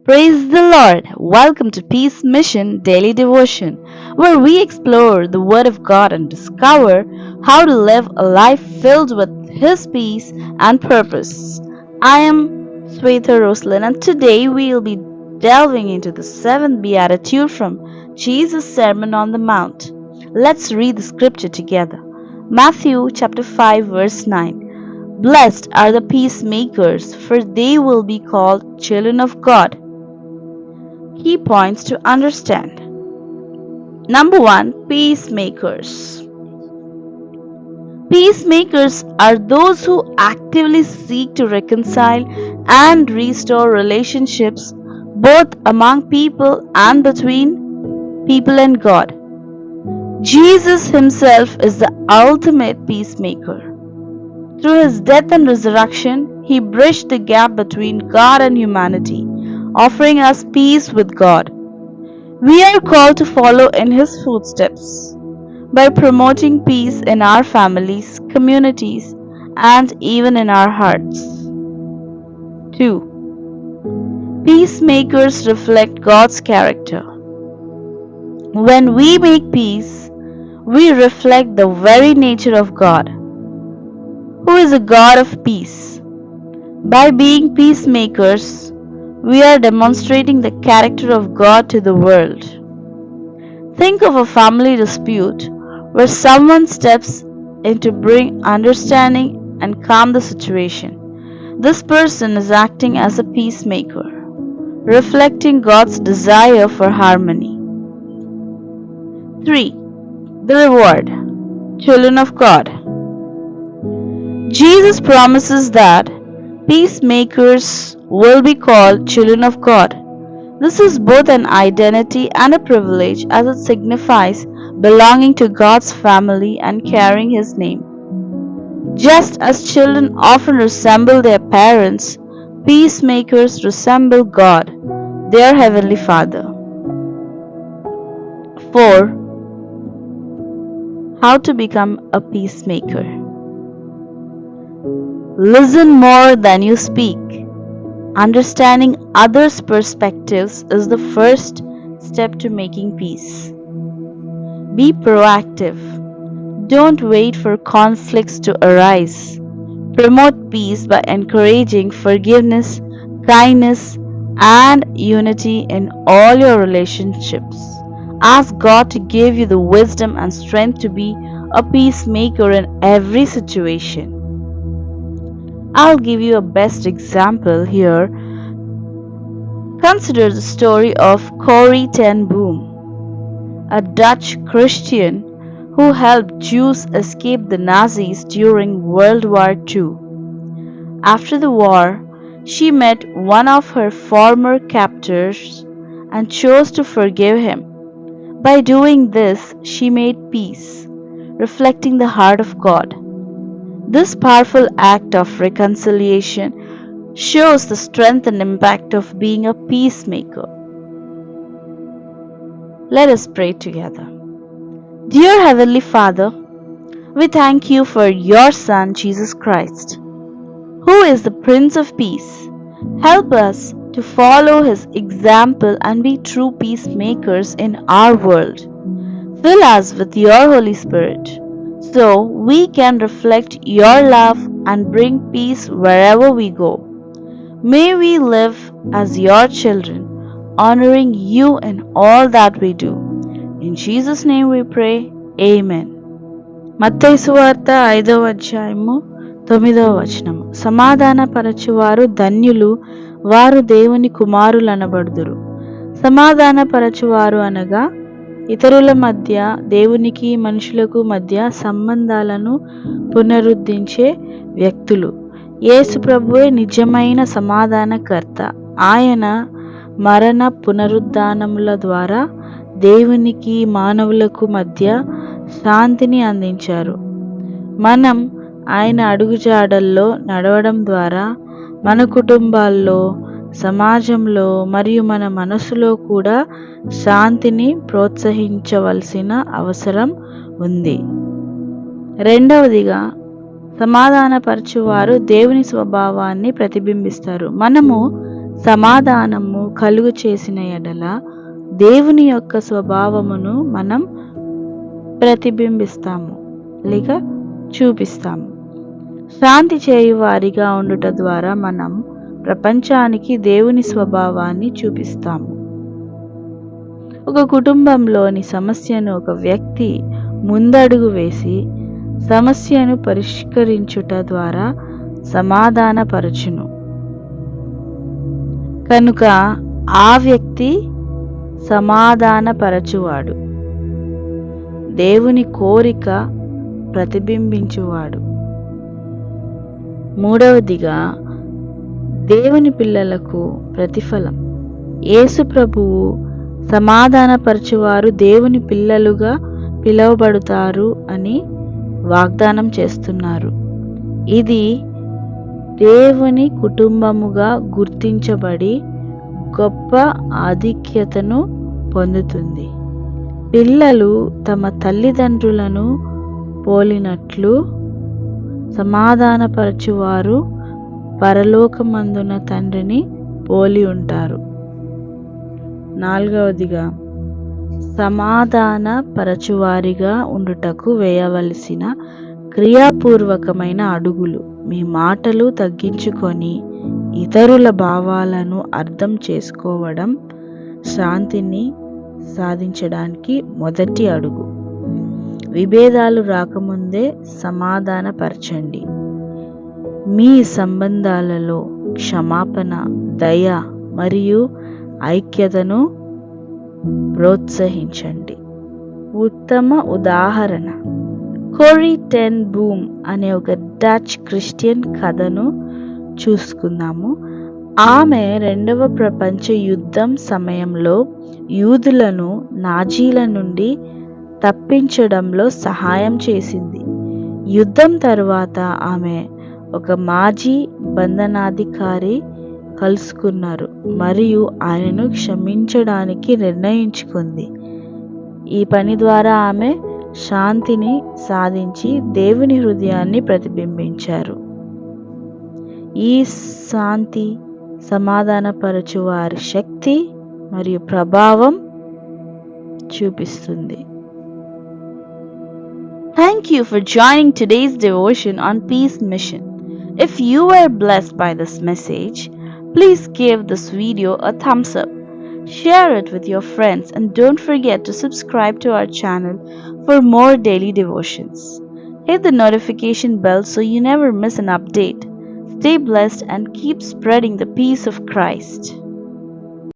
Praise the Lord! Welcome to Peace Mission Daily Devotion, where we explore the Word of God and discover how to live a life filled with His peace and purpose. I am Swetha Roslin, and today we will be delving into the seventh beatitude from Jesus' Sermon on the Mount. Let's read the scripture together. Matthew chapter 5 verse 9. Blessed are the peacemakers, for they will be called children of God. Key points to understand. Number 1. Peacemakers. Peacemakers are those who actively seek to reconcile and restore relationships both among people and between people and God. Jesus himself is the ultimate peacemaker. Through his death and resurrection, he bridged the gap between God and humanity, offering us peace with God. We are called to follow in his footsteps by promoting peace in our families, communities, and even in our hearts. 2. Peacemakers reflect God's character. When we make peace, we reflect the very nature of God, who is a God of peace. By being peacemakers, we are demonstrating the character of God to the world. Think of a family dispute where someone steps in to bring understanding and calm the situation. This person is acting as a peacemaker, reflecting God's desire for harmony. 3. The reward. Children of God. Jesus promises that peacemakers will be called children of God. This is both an identity and a privilege, as it signifies belonging to God's family and carrying His name. Just as children often resemble their parents, peacemakers resemble God, their Heavenly Father. 4. How to become a peacemaker. Listen more than you speak. Understanding others' perspectives is the first step to making peace. Be proactive. Don't wait for conflicts to arise. Promote peace by encouraging forgiveness, kindness, and unity in all your relationships. Ask God to give you the wisdom and strength to be a peacemaker in every situation. I'll give you a best example here. Consider the story of Corrie ten Boom, a Dutch Christian who helped Jews escape the Nazis during World War II. After the war, she met one of her former captors and chose to forgive him. By doing this, she made peace, reflecting the heart of God. This powerful act of reconciliation shows the strength and impact of being a peacemaker. Let us pray together. Dear Heavenly Father, we thank you for your Son, Jesus Christ, who is the Prince of Peace. Help us to follow his example and be true peacemakers in our world. Fill us with your Holy Spirit, so we can reflect your love and bring peace wherever we go. May we live as your children, honoring you in all that we do. In Jesus' name we pray. Amen. మత్తయి సువార్త 5వ అధ్యాయము 9వ వచనము. సమాధానపరచువారు ధన్యులు, వారు దేవుని కుమారులనబడుదురు. సమాధానపరచువారు అనగా ఇతరుల మధ్య, దేవునికి మనుషులకు మధ్య సంబంధాలను పునరుద్ధరించే వ్యక్తులు. యేసు ప్రభువే నిజమైన సమాధానకర్త. ఆయన మరణ పునరుద్ధానముల ద్వారా దేవునికి మానవులకు మధ్య శాంతిని అందించారు. మనం ఆయన అడుగుజాడల్లో నడవడం ద్వారా మన కుటుంబాల్లో, సమాజంలో మరియు మన మనసులో కూడా శాంతిని ప్రోత్సహించవలసిన అవసరం ఉంది. రెండవదిగా, సమాధానపరచువారు దేవుని స్వభావాన్ని ప్రతిబింబిస్తారు. మనము సమాధానము కలుగు చేసిన ఎడల దేవుని యొక్క స్వభావమును మనం ప్రతిబింబిస్తాము లేక చూపిస్తాము. శాంతి చేయువారిగా ఉండుట ద్వారా మనం ప్రపంచానికి దేవుని స్వభావాన్ని చూపిస్తాము. ఒక కుటుంబంలోని సమస్యను ఒక వ్యక్తి ముందడుగు వేసి సమస్యను పరిష్కరించుట ద్వారా సమాధానపరచును. కనుక ఆ వ్యక్తి సమాధానపరచువాడు, దేవుని కోరిక ప్రతిబింబించువాడు. మూడవదిగా దేవుని పిల్లలకు ప్రతిఫలం. యేసు ప్రభువు సమాధానపరచువారు దేవుని పిల్లలుగా పిలువబడతారు అని వాగ్దానం చేస్తున్నారు. ఇది దేవుని కుటుంబముగా గుర్తించబడి గొప్ప ఆధిక్యతను పొందుతుంది. పిల్లలు తమ తల్లిదండ్రులను పోలినట్లు సమాధానపరచువారు పరలోకమందున తండ్రిని పోలి ఉంటారు. నాలుగవదిగా సమాధానపరచువారిగా ఉండుటకు వేయవలసిన క్రియాపూర్వకమైన అడుగులు. మీ మాటలు తగ్గించుకొని ఇతరుల భావాలను అర్థం చేసుకోవడం శాంతిని సాధించడానికి మొదటి అడుగు. విభేదాలు రాకముందే సమాధానపరచండి. మీ సంబంధాలలో క్షమాపణ, దయ మరియు ఐక్యతను ప్రోత్సహించండి. ఉత్తమ ఉదాహరణ కోరీ టెన్ బూమ్ అనే ఒక డచ్ క్రిస్టియన్ కథను చూసుకుందాము. ఆమె రెండవ ప్రపంచ యుద్ధం సమయంలో యూదులను నాజీల నుండి తప్పించడంలో సహాయం చేసింది. యుద్ధం తర్వాత ఆమె ఒక మాజీ బంధనాధికారి కలుసుకున్నారు మరియు ఆయనను క్షమించడానికి నిర్ణయించుకుంది. ఈ పని ద్వారా ఆమె శాంతిని సాధించి దేవుని హృదయాన్ని ప్రతిబింబించారు. ఈ శాంతి సమాధానపరచు వారి శక్తి మరియు ప్రభావం చూపిస్తుంది. Thank you for joining today's devotion on Peace Mission. If you were blessed by this message, please give this video a thumbs up. Share it with your friends and don't forget to subscribe to our channel for more daily devotions. Hit the notification bell so you never miss an update. Stay blessed and keep spreading the peace of Christ.